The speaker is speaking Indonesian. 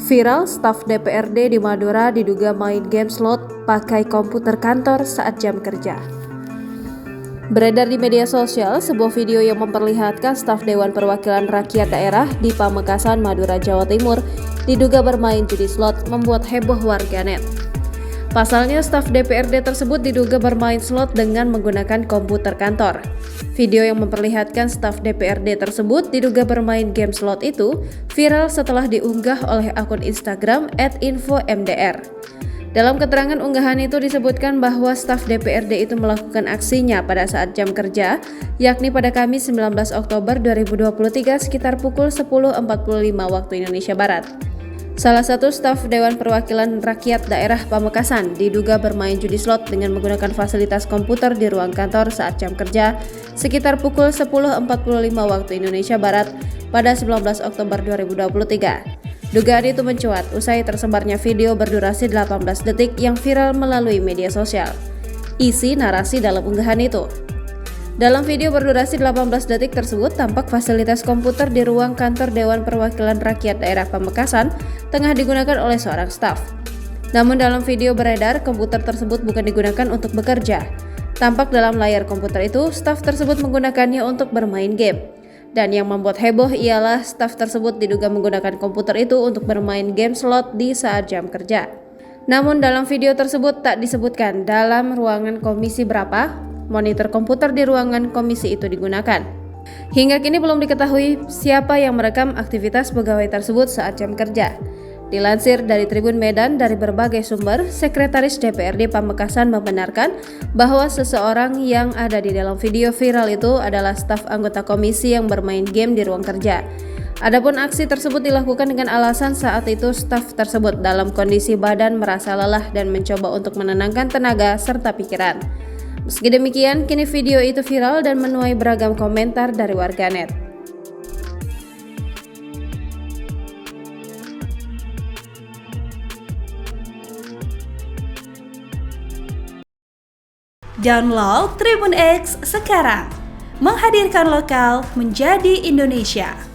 Viral, staf DPRD di Madura diduga main game slot pakai komputer kantor saat jam kerja. Beredar di media sosial sebuah video yang memperlihatkan staf Dewan Perwakilan Rakyat Daerah di Pamekasan, Madura, Jawa Timur diduga bermain judi slot membuat heboh warganet. Pasalnya, staf DPRD tersebut diduga bermain slot dengan menggunakan komputer kantor. Video yang memperlihatkan staf DPRD tersebut diduga bermain game slot itu viral setelah diunggah oleh akun Instagram @infomdr. Dalam keterangan unggahan itu disebutkan bahwa staf DPRD itu melakukan aksinya pada saat jam kerja, yakni pada Kamis 19 Oktober 2023 sekitar pukul 10.45 waktu Indonesia Barat. Salah satu staf Dewan Perwakilan Rakyat Daerah Pamekasan diduga bermain judi slot dengan menggunakan fasilitas komputer di ruang kantor saat jam kerja sekitar pukul 10.45 waktu Indonesia Barat pada 19 Oktober 2023. Dugaan itu mencuat usai tersebarnya video berdurasi 18 detik yang viral melalui media sosial. Isi narasi dalam unggahan itu. Dalam video berdurasi 18 detik tersebut tampak fasilitas komputer di ruang kantor Dewan Perwakilan Rakyat Daerah Pamekasan tengah digunakan oleh seorang staf. Namun dalam video beredar, komputer tersebut bukan digunakan untuk bekerja. Tampak dalam layar komputer itu, staf tersebut menggunakannya untuk bermain game. Dan yang membuat heboh ialah staf tersebut diduga menggunakan komputer itu untuk bermain game slot di saat jam kerja. Namun dalam video tersebut tak disebutkan dalam ruangan komisi berapa monitor komputer di ruangan komisi itu digunakan. Hingga kini belum diketahui siapa yang merekam aktivitas pegawai tersebut saat jam kerja. Dilansir dari Tribun Medan dari berbagai sumber, Sekretaris DPRD Pamekasan membenarkan bahwa seseorang yang ada di dalam video viral itu adalah staf anggota komisi yang bermain game di ruang kerja. Adapun aksi tersebut dilakukan dengan alasan saat itu staf tersebut dalam kondisi badan merasa lelah dan mencoba untuk menenangkan tenaga serta pikiran. Meski demikian, kini video itu viral dan menuai beragam komentar dari warganet. Download Tribun X sekarang, menghadirkan lokal menjadi Indonesia.